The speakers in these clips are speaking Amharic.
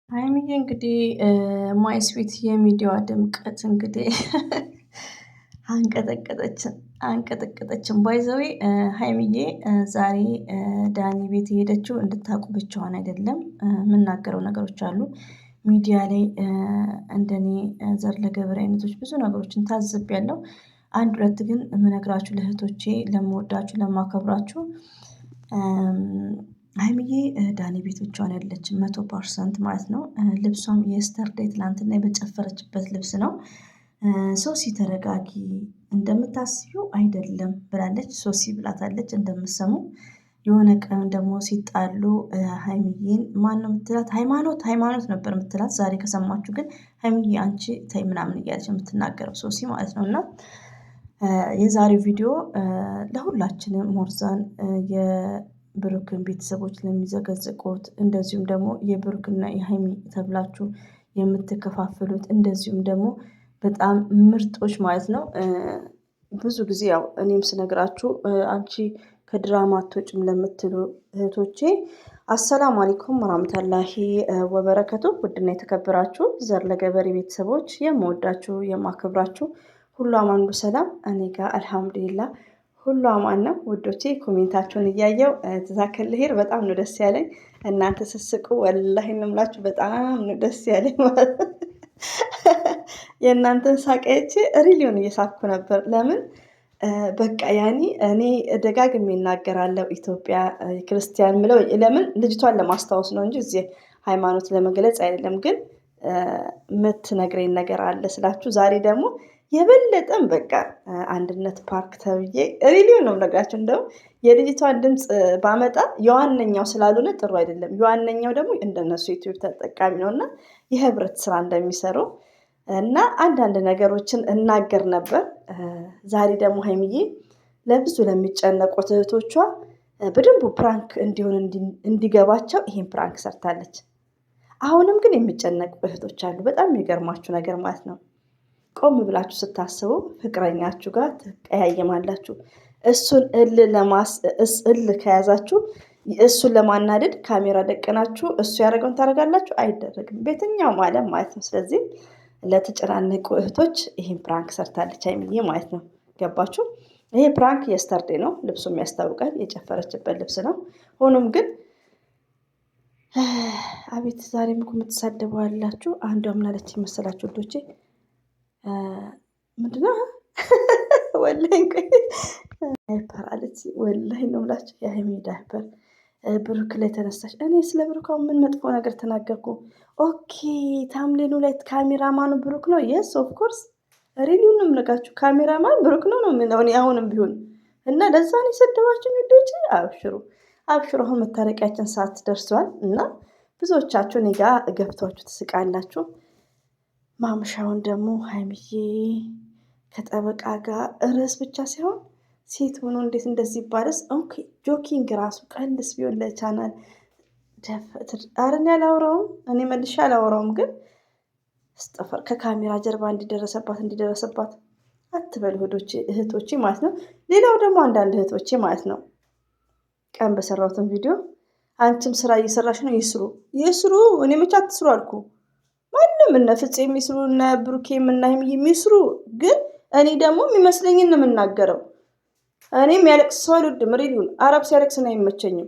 ሀይሚዬ እንግዲህ ማይ ስዊት የሚዲያዋ ድምቀት እንግዲህ አንቀጠቀጠችን ባይ ዘ ዌይ ሀይሚዬ ዛሬ ዳኒ ቤት የሄደችው እንድታውቁ ብቻዋን አይደለም። የምናገረው ነገሮች አሉ ሚዲያ ላይ እንደኔ ዘር ለገበሬ አይነቶች ብዙ ነገሮችን ታዝቤያለሁ። አንድ ሁለት ግን የምነግራችሁ ለእህቶቼ ለምወዳችሁ ለማከብራችሁ ሀይሚዬ ዳኒ ቤት ብቻዋን አይደለችም 100% ማለት ነው። ልብሷም የስተርዴይ ትላንትና በጨፈረችበት ልብስ ነው። ሶሲ ተረጋጊ እንደምታስቢው አይደለም ብላለች ሶሲ ብላታለች። እንደምትሰሙ የሆነ ቀን ደግሞ ሲጣሉ ሀይሚዬን ማነው የምትላት ሃይማኖት ነበር የምትላት። ዛሬ ከሰማችሁ ግን ሀይሚዬ አንቺ ተይ ምናምን እያለች የምትናገረው ሶሲ ማለት ነው። እና የዛሬው ቪዲዮ ለሁላችንም ሞርዛን የብሩክን ቤተሰቦች ለሚዘገዝቁት እንደዚሁም ደግሞ የብሩክና የሀይሚ ተብላችሁ የምትከፋፍሉት እንደዚሁም ደግሞ በጣም ምርጦች ማለት ነው። ብዙ ጊዜ ያው እኔም ስነግራችሁ አንቺ ከድራማ አትወጭም ለምትሉ እህቶቼ አሰላሙ አለይኩም ወራህመቱላሂ ወበረከቱ። ውድና የተከበራችሁ ዘር ለገበሬ ቤተሰቦች የምወዳችሁ የማከብራችሁ ሁሉ አማን ሰላም፣ እኔ ጋር አልሐምዱሊላህ ሁሉ አማን ነው። ውዶቼ ኮሜንታችሁን እያየው ተዛከል ሄር በጣም ነው ደስ ያለኝ። እናንተ ስስቁ ወላሂ እንምላችሁ በጣም ነው ደስ ያለኝ ማለት የእናንተን ሳቀይቼ ሪሊዮን እየሳኩ ነበር። ለምን በቃ ያኔ እኔ ደጋግሜ እናገራለሁ ኢትዮጵያ ክርስቲያን ምለው ለምን ልጅቷን ለማስታወስ ነው እንጂ እዚህ ሃይማኖት ለመግለጽ አይደለም። ግን የምትነግረኝ ነገር አለ ስላችሁ ዛሬ ደግሞ የበለጠም በቃ አንድነት ፓርክ ተብዬ ሪሊዮ ነው የምነግራቸው። እንደውም የልጅቷን ድምፅ ባመጣ የዋነኛው ስላልሆነ ጥሩ አይደለም። የዋነኛው ደግሞ እንደነሱ ዩቲዩብ ተጠቃሚ ነው እና የህብረት ስራ እንደሚሰሩ እና አንዳንድ ነገሮችን እናገር ነበር። ዛሬ ደግሞ ሀይሚዬ ለብዙ ለሚጨነቁት እህቶቿ በደንቡ ፕራንክ እንዲሆን እንዲገባቸው ይሄን ፕራንክ ሰርታለች። አሁንም ግን የሚጨነቁ እህቶች አሉ። በጣም የሚገርማችሁ ነገር ማለት ነው ቆም ብላችሁ ስታስቡ ፍቅረኛችሁ ጋር ትቀያየማላችሁ። እሱን እል ከያዛችሁ እሱን ለማናደድ ካሜራ ደቀናችሁ እሱ ያደረገውን ታደርጋላችሁ። አይደረግም በየትኛውም ዓለም ማለት ነው። ስለዚህ ለተጨናነቁ እህቶች ይሄን ፕራንክ ሰርታለች ሀይሚዬ ማለት ነው። ገባችሁ? ይሄ ፕራንክ የስተርዴ ነው። ልብሱም ያስታውቃል የጨፈረችበት ልብስ ነው። ሆኖም ግን አቤት ዛሬም እኮ የምትሳደበው አላችሁ። አንዷ ምን አለች መሰላችሁ ልጆቼ? ምንድነው ወላሂ ዳይፐር አለች። ወላሂ ነው የምላችሁ የሀይሚ ዳይፐር ብሩክ ላይ ተነሳች። እኔ ስለ ብሩክ ምን መጥፎ ነገር ተናገርኩ? ኦኬ ታምሌኑ ላይ ካሜራማኑ ብሩክ ነው። የስ ኦፍ ኮርስ ሪሊው ነው የምነግራችሁ። ካሜራማን ብሩክ ነው የሚለው እኔ አሁንም ቢሆን እና ለዛ ነው የሰደባችሁ ልጆቼ። አብሽሩ አብሽሩ፣ አሁን መታረቂያችን ሰዓት ደርሷል እና ብዙዎቻችሁ እኔ ጋር ገብታችሁ ትስቃላችሁ። ማምሻውን ደግሞ ሀይሚዬ ከጠበቃ ጋር ርዕስ ብቻ ሳይሆን ሴት ሆኖ እንዴት እንደዚህ ይባልስ? ኦኬ ጆኪንግ ራሱ ቀልስ ቢሆን ለቻናል አረን ያላወራውም እኔ መልሼ አላወራውም። ግን ስጠፈር ከካሜራ ጀርባ እንዲደረሰባት አትበሉ እህቶቼ ማለት ነው። ሌላው ደግሞ አንዳንድ እህቶቼ ማለት ነው ቀን በሰራሁትን ቪዲዮ አንቺም ስራ እየሰራሽ ነው ይስሩ። እኔ መቼ አትስሩ አልኩ? ማንም እነ ፍፄ የሚስሩ እነ ብሩኬ እና ሀይሚዬ የሚስሩ። ግን እኔ ደግሞ የሚመስለኝን ነው የምናገረው። እኔ የሚያለቅስ ሰው አልወድም። ሪሊውን አረብ ሲያለቅስ ነው አይመቸኝም።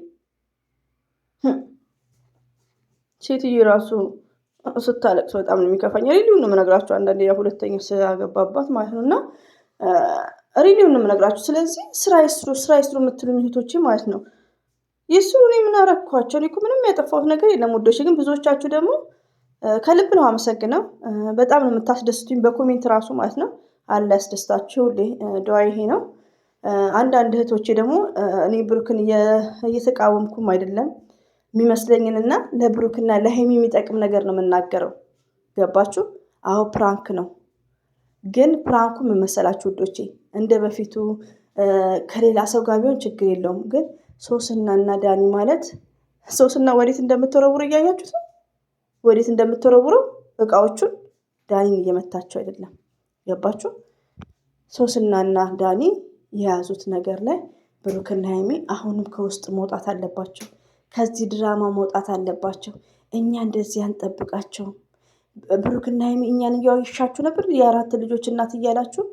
ሴትዬ ራሱ ስታለቅስ በጣም ነው የሚከፋኝ። ሪሊውን ነው የምነግራችሁ። አንዳንዴ ያ ሁለተኛ ስላገባባት ማለት ነው እና ሪሊውን ነው የምነግራችሁ። ስለዚህ ስራ ይስሩ የምትሉኝ እህቶቼ ማለት ነው ይስሩ። እኔ ምን አረኳቸው? እኔ እኮ ምንም ያጠፋሁት ነገር የለም ውዶቼ። ግን ብዙዎቻችሁ ደግሞ ከልብ ነው አመሰግነው። በጣም ነው የምታስደስቱኝ በኮሜንት ራሱ ማለት ነው። አለ ያስደስታችሁ። ዱዓዬ ይሄ ነው። አንዳንድ እህቶቼ ደግሞ እኔ ብሩክን እየተቃወምኩም አይደለም የሚመስለኝንና ለብሩክና ለሀይሚ የሚጠቅም ነገር ነው የምናገረው። ገባችሁ? አዎ ፕራንክ ነው። ግን ፕራንኩ ምን መሰላችሁ ውዶቼ? እንደ በፊቱ ከሌላ ሰው ጋር ቢሆን ችግር የለውም። ግን ሶስና እና ዳኒ ማለት ሶስና ወዴት እንደምትወረውሩ እያያችሁት ነው። ወዴት እንደምትወረውረው እቃዎቹን ዳኒን እየመታቸው አይደለም። ገባችሁ? ሶስናና ዳኒ የያዙት ነገር ላይ ብሩክና ሀይሚ አሁንም ከውስጥ መውጣት አለባቸው። ከዚህ ድራማ መውጣት አለባቸው። እኛ እንደዚህ አንጠብቃቸው። ብሩክና ሀይሚ እኛን እያዋሻችሁ ነበር፣ የአራት ልጆች እናት እያላችሁ።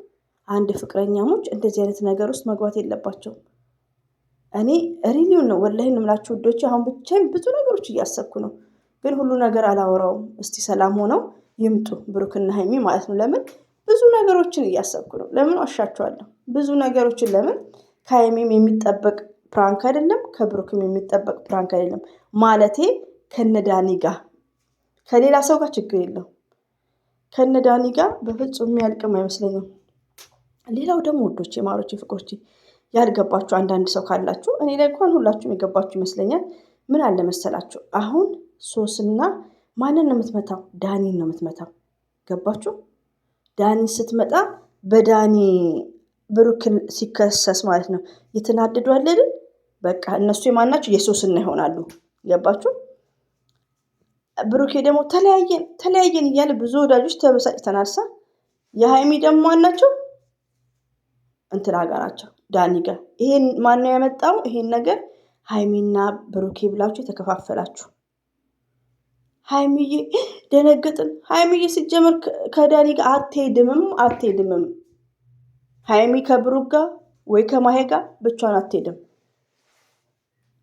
አንድ ፍቅረኛሞች እንደዚህ አይነት ነገር ውስጥ መግባት የለባቸውም። እኔ ሪሊውን ነው ወላሂ እንምላችሁ ውዶች። አሁን ብቻዬን ብዙ ነገሮች እያሰብኩ ነው፣ ግን ሁሉ ነገር አላወራውም። እስቲ ሰላም ሆነው ይምጡ ብሩክና ሀይሚ ማለት ነው። ለምን ብዙ ነገሮችን እያሰብኩ ነው። ለምን ዋሻቸዋለሁ? ብዙ ነገሮችን ለምን ከሀይሚም የሚጠበቅ ፕራንክ አይደለም፣ ከብሩክም የሚጠበቅ ፕራንክ አይደለም። ማለቴ ከነዳኒ ጋር ከሌላ ሰው ጋር ችግር የለው፣ ከነዳኒ ጋር በፍጹም የሚያልቅም አይመስለኝም። ሌላው ደግሞ ውዶቼ፣ ማሮቼ፣ ፍቅሮቼ ያልገባችሁ አንዳንድ ሰው ካላችሁ፣ እኔ ላይ እንኳን ሁላችሁም የገባችሁ ይመስለኛል። ምን አለ መሰላችሁ? አሁን ሶስና ማንን ነው የምትመታው? ዳኒን ነው የምትመታው። ገባችሁ? ዳኒ ስትመጣ በዳኒ ብሩክን ሲከሰስ ማለት ነው የተናደዱ አለልን። በቃ እነሱ የማናቸው የሶስና ይሆናሉ። ገባችሁ? ብሩኬ ደግሞ ተለያየን እያለ ብዙ ወዳጆች ተበሳጭተናል። የሀይሚ ደግሞ ማናቸው እንትና ጋ ናቸው፣ ዳኒ ጋር። ይሄን ማነው ያመጣው? ይሄን ነገር ሀይሚና ብሩኬ ብላችሁ የተከፋፈላችሁ። ሀይሚዬ ደነገጥን። ሀይሚዬ ሲጀመር ከዳኒ ጋር አትሄድምም። ሀይሚ ከብሩክ ጋር ወይ ከማሄ ጋር ብቻዋን አትሄድም።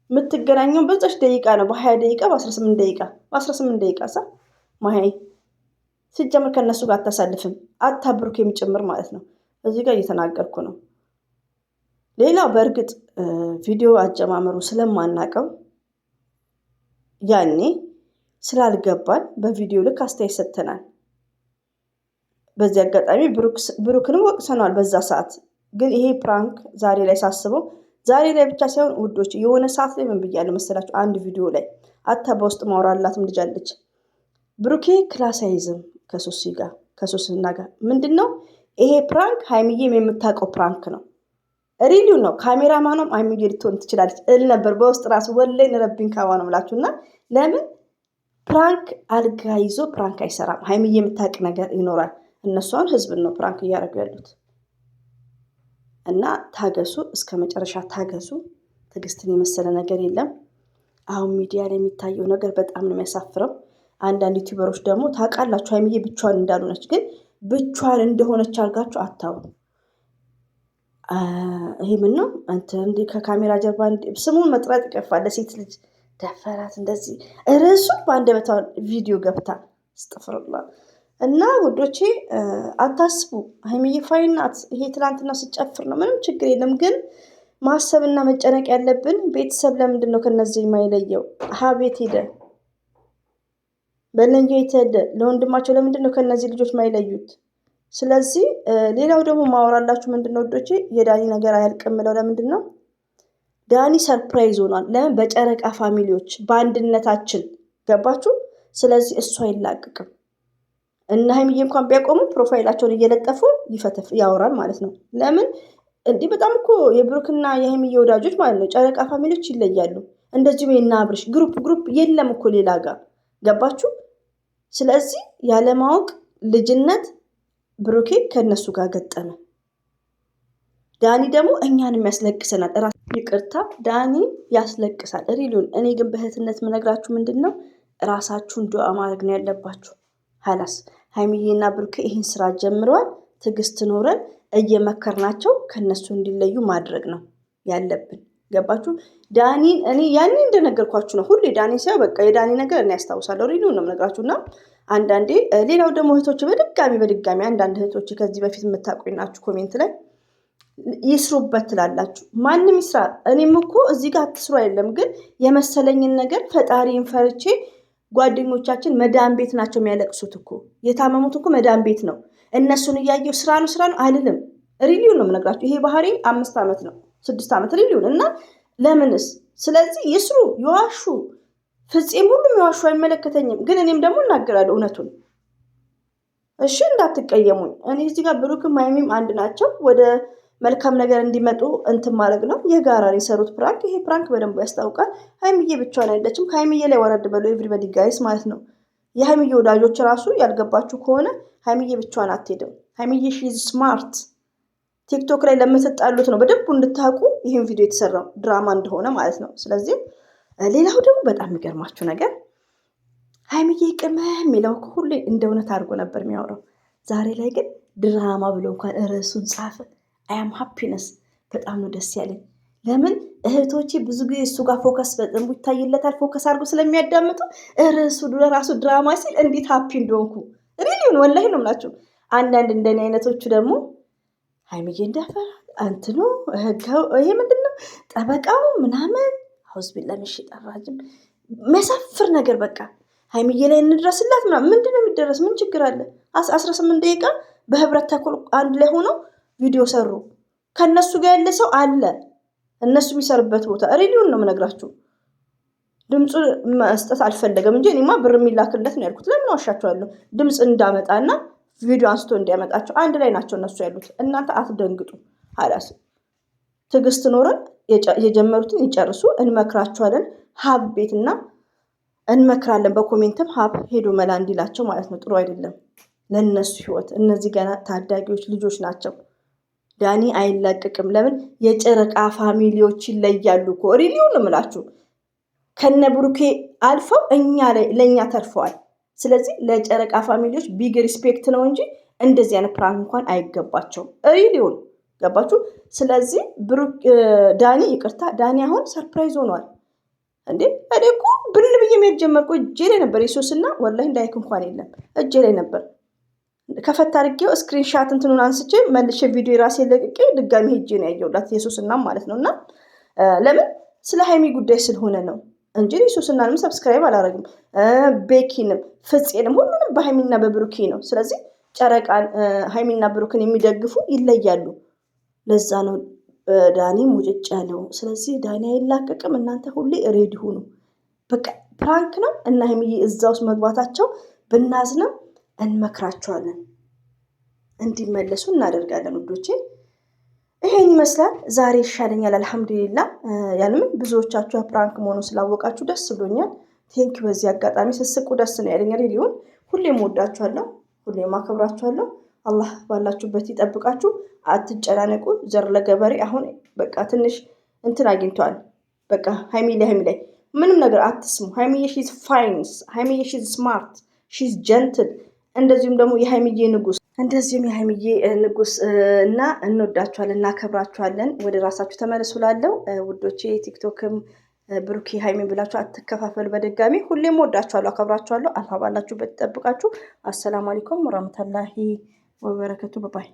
የምትገናኘው በዛች ደቂቃ ነው፣ በ20 ደቂቃ፣ በ18 ደቂቃ ማሄ ሲጀመር ከእነሱ ጋር አታሳልፍም። ብሩክ የሚጨምር ማለት ነው። እዚህ ጋር እየተናገርኩ ነው። ሌላው በእርግጥ ቪዲዮ አጀማመሩ ስለማናቀው ያኔ ስላልገባን በቪዲዮ ልክ አስተያየት ሰጥተናል። በዚህ አጋጣሚ ብሩክንም ወቅሰነዋል በዛ ሰዓት። ግን ይሄ ፕራንክ ዛሬ ላይ ሳስበው፣ ዛሬ ላይ ብቻ ሳይሆን ውዶች የሆነ ሰዓት ላይ ምን ብያለሁ መሰላችሁ? አንድ ቪዲዮ ላይ በውስጥ ማውራላትም ልጅ አለች። ብሩኬ ክላስ አይዝም ከሶስና ጋር ምንድን ነው ይሄ ፕራንክ? ሀይሚዬም የምታውቀው ፕራንክ ነው። ሪሊው ነው። ካሜራማኗም ሀይሚዬ ልትሆን ትችላለች እል ነበር በውስጥ ራሱ ወላይ ነረብኝ ካባ ነው ምላችሁ። እና ለምን ፕራንክ አልጋ ይዞ ፕራንክ አይሰራም? ሀይሚዬ የምታውቅ ነገር ይኖራል። እነሷን ህዝብን ነው ፕራንክ እያደረጉ ያሉት። እና ታገሱ፣ እስከ መጨረሻ ታገሱ። ትዕግስትን የመሰለ ነገር የለም። አሁን ሚዲያ ላይ የሚታየው ነገር በጣም ነው የሚያሳፍረው። አንዳንድ ዩቲዩበሮች ደግሞ ታውቃላችሁ ሀይሚዬ ብቻዋን እንዳልሆነች፣ ግን ብቻዋን እንደሆነች አድርጋችሁ አታውሩ። ይሄ ምን ነው እንደ ከካሜራ ጀርባ ስሙን መጥራት ይቀፋል። ለሴት ልጅ ደፈራት እንደዚህ ርዕሱ በአንደበቷ ቪዲዮ ገብታ ስጥፍርላ። እና ውዶቼ አታስቡ፣ ሀይሚዬ ፋይን ናት። ይሄ ትናንትና ስጨፍር ነው፣ ምንም ችግር የለም። ግን ማሰብና መጨነቅ ያለብን ቤተሰብ ለምንድን ነው ከነዚህ የማይለየው? ሀቤት ሄደ በለየ የተሄደ ለወንድማቸው ለምንድን ነው ከነዚህ ልጆች ማይለዩት? ስለዚህ ሌላው ደግሞ ማወራላችሁ ምንድን ነው ወዶቼ፣ የዳኒ ነገር አያልቅም ብለው ለምንድን ነው ዳኒ ሰርፕራይዝ ሆኗል። ለምን? በጨረቃ ፋሚሊዎች በአንድነታችን ገባችሁ። ስለዚህ እሱ አይላቅቅም። እና ሀይሚዬ እንኳን ቢያቆሙ ፕሮፋይላቸውን እየለጠፉ ያወራል ማለት ነው። ለምን? እንዲህ በጣም እኮ የብሩክና የሀይሚዬ ወዳጆች ማለት ነው ጨረቃ ፋሚሊዎች ይለያሉ። እንደዚሁ የና አብርሽ ግሩፕ የለም እኮ ሌላ ጋር ገባችሁ። ስለዚህ ያለማወቅ ልጅነት ብሩኬ ከነሱ ጋር ገጠመ። ዳኒ ደግሞ እኛንም ያስለቅሰናል። ይቅርታ ዳኒ ያስለቅሳል ሪሉን። እኔ ግን በእህትነት የምነግራችሁ ምንድን ነው ራሳችሁን ዱዓ ማድረግ ነው ያለባችሁ። ሀላስ ሀይሚዬና ብሩኬ ይህን ስራ ጀምረዋል። ትዕግስት ኖረን እየመከርናቸው ከነሱ እንዲለዩ ማድረግ ነው ያለብን። ገባችሁ? ዳኒን እኔ ያኔ እንደነገርኳችሁ ነው። ሁሌ ዳኒ ሲያ በቃ የዳኒ ነገር እኔ ያስታውሳለሁ። ሪሉን ነው የምነግራችሁና አንዳንዴ ሌላው ደግሞ እህቶች በድጋሚ አንዳንድ እህቶች ከዚህ በፊት የምታውቁኝ ናችሁ ኮሜንት ላይ ይስሩበት ትላላችሁ። ማንም ይስራ። እኔም እኮ እዚህ ጋር አትስሩ አይደለም፣ ግን የመሰለኝን ነገር ፈጣሪን ፈርቼ ጓደኞቻችን መዳን ቤት ናቸው የሚያለቅሱት እኮ የታመሙት እኮ መዳን ቤት ነው። እነሱን እያየው ስራ ነው አልልም። ሪሊውን ነው የምነግራችሁ። ይሄ ባህሪ 5 ዓመት ነው 6 ዓመት ሪሊውን እና ለምንስ? ስለዚህ ይስሩ፣ ይዋሹ። ፍፄም ሁሉም ይዋሹ፣ አይመለከተኝም። ግን እኔም ደግሞ እናገራለሁ እውነቱን። እሺ እንዳትቀየሙኝ። እኔ እዚህ ጋር ብሩክም ሀይሚም አንድ ናቸው። ወደ መልካም ነገር እንዲመጡ እንትን ማድረግ ነው። የጋራ የሰሩት ፕራንክ። ይሄ ፕራንክ በደንብ ያስታውቃል። ሀይሚዬ ብቻዋን አይደለችም። ከሀይሚዬ ላይ ወረድ በሉ ኤቭሪበዲ ጋይስ ማለት ነው። የሀይሚዬ ወዳጆች ራሱ ያልገባችሁ ከሆነ ሀይሚዬ ብቻዋን አትሄድም። ሀይሚዬ ሺዝ ስማርት። ቲክቶክ ላይ ለምትጣሉት ነው በደንብ እንድታውቁ ይህን ቪዲዮ የተሰራው ድራማ እንደሆነ ማለት ነው። ስለዚህ ሌላው ደግሞ በጣም የሚገርማችሁ ነገር ሀይሚዬ ቅመም የሚለው ሁሌ እንደ እውነት አድርጎ ነበር የሚያወራው። ዛሬ ላይ ግን ድራማ ብሎ እንኳን ርዕሱን ጻፈ። አያም ሃፒነስ በጣም ነው ደስ ያለኝ። ለምን እህቶቼ ብዙ ጊዜ እሱ ጋር ፎከስ በጥንቡ ይታይለታል። ፎከስ አድርጎ ስለሚያዳምጡ ርዕሱ ራሱ ድራማ ሲል እንዴት ሃፒ እንደሆንኩ ሪሊውን ወላሂ ነው የምላቸው። አንዳንድ እንደኔ አይነቶቹ ደግሞ ሀይሚዬ እንዳፈራ አንትኑ ይሄ ምንድን ነው ጠበቃው ምናምን ሆስቢላ ምሽ ጠራጅም መሳፍር ነገር በቃ ሀይሚዬ ላይ እንድረስላት ምናምን ምንድን ነው የሚደረስ? ምን ችግር አለ? 18 ደቂቃ በህብረት ተኩል አንድ ላይ ሆነው ቪዲዮ ሰሩ። ከነሱ ጋር ያለ ሰው አለ እነሱ የሚሰሩበት ቦታ ሬዲዮን ነው የምነግራችሁ። ድምፁ መስጠት አልፈለገም እንጂ እኔማ ብር የሚላክለት ነው ያልኩት። ለምን ዋሻቸዋለሁ? ድምፅ እንዳመጣና ቪዲዮ አንስቶ እንዲያመጣቸው አንድ ላይ ናቸው እነሱ ያሉት። እናንተ አትደንግጡ። ሀላስ ትዕግስት ኖረን የጀመሩትን ይጨርሱ። እንመክራቸዋለን። ሀብ ቤትና እንመክራለን። በኮሜንትም ሀብ ሄዶ መላ እንዲላቸው ማለት ነው። ጥሩ አይደለም ለእነሱ ህይወት። እነዚህ ገና ታዳጊዎች ልጆች ናቸው። ዳኒ አይላቀቅም። ለምን የጨረቃ ፋሚሊዎች ይለያሉ እኮ ሪሊውን እምላችሁ ከነ ብሩኬ አልፈው ለእኛ ተርፈዋል። ስለዚህ ለጨረቃ ፋሚሊዎች ቢግ ሪስፔክት ነው እንጂ እንደዚህ አይነት ፕራንክ እንኳን አይገባቸውም። ሪሊውን ገባችሁ? ስለዚህ ዳኒ ይቅርታ፣ ዳኒ አሁን ሰርፕራይዝ ሆኗል እንዴ! እኔ እኮ ብን ብዬ መሄድ ጀመርኩ። እጄ ላይ ነበር የሱስና ወላሂ እንዳይክ እንኳን የለም እጄ ላይ ነበር። ከፈት አድርጌው ስክሪንሻት እንትኑን አንስቼ መልሼ ቪዲዮ ራሴ ለቅቄ ድጋሚ ሄጄ ነው ያየሁላት የሱስና ማለት ነው። እና ለምን ስለ ሀይሚ ጉዳይ ስለሆነ ነው እንጂ የሱስናንም ሰብስክራይብ አላረግም። ቤኪንም ፍፄንም ሁሉንም በሀይሚና በብሩኬ ነው። ስለዚህ ጨረቃን ሀይሚና ብሩክን የሚደግፉ ይለያሉ። ለዛ ነው ዳኒ ሙጭጭ ያለው። ስለዚህ ዳኒ አይላቀቅም። እናንተ ሁሌ ሬዲ ሁኑ። በቃ ፕራንክ ነው እና ሀይሚዬ እዛ ውስጥ መግባታቸው ብናዝንም እንመክራቸዋለን፣ እንዲመለሱ እናደርጋለን። ውዶቼ ይሄን ይመስላል። ዛሬ ይሻለኛል አልሐምዱሊላ። ያንም ብዙዎቻችሁ ፕራንክ መሆኑን ስላወቃችሁ ደስ ብሎኛል። ቴንኪ። በዚህ አጋጣሚ ስስቁ ደስ ነው ያለኝ። ሪሊውን ሁሌም ወዳችኋለሁ፣ ሁሌም አከብራችኋለሁ። አላህ ባላችሁበት ይጠብቃችሁ። አትጨናነቁ። ዘር ለገበሬ አሁን በቃ ትንሽ እንትን አግኝተዋል። በቃ ሀይሚ ላይ ምንም ነገር አትስሙ። ሀይሚዬ ሺዝ ፋይንስ፣ ሀይሚዬ ሺዝ ስማርት፣ ሺዝ ጀንትል። እንደዚሁም ደግሞ የሀይሚዬ ንጉስ እና እንወዳችኋለን፣ እናከብራችኋለን። ወደ ራሳችሁ ተመለሱ ላለው ውዶቼ። ቲክቶክም ብሩኬ ሀይሚ ብላችሁ አትከፋፈሉ። በድጋሚ ሁሌም ወዳችኋለሁ፣ አከብራችኋለሁ። አልፋ ባላችሁበት ይጠብቃችሁ። አሰላሙ አለይኩም ወራህመቱላሂ ወበረከቱ። ባይ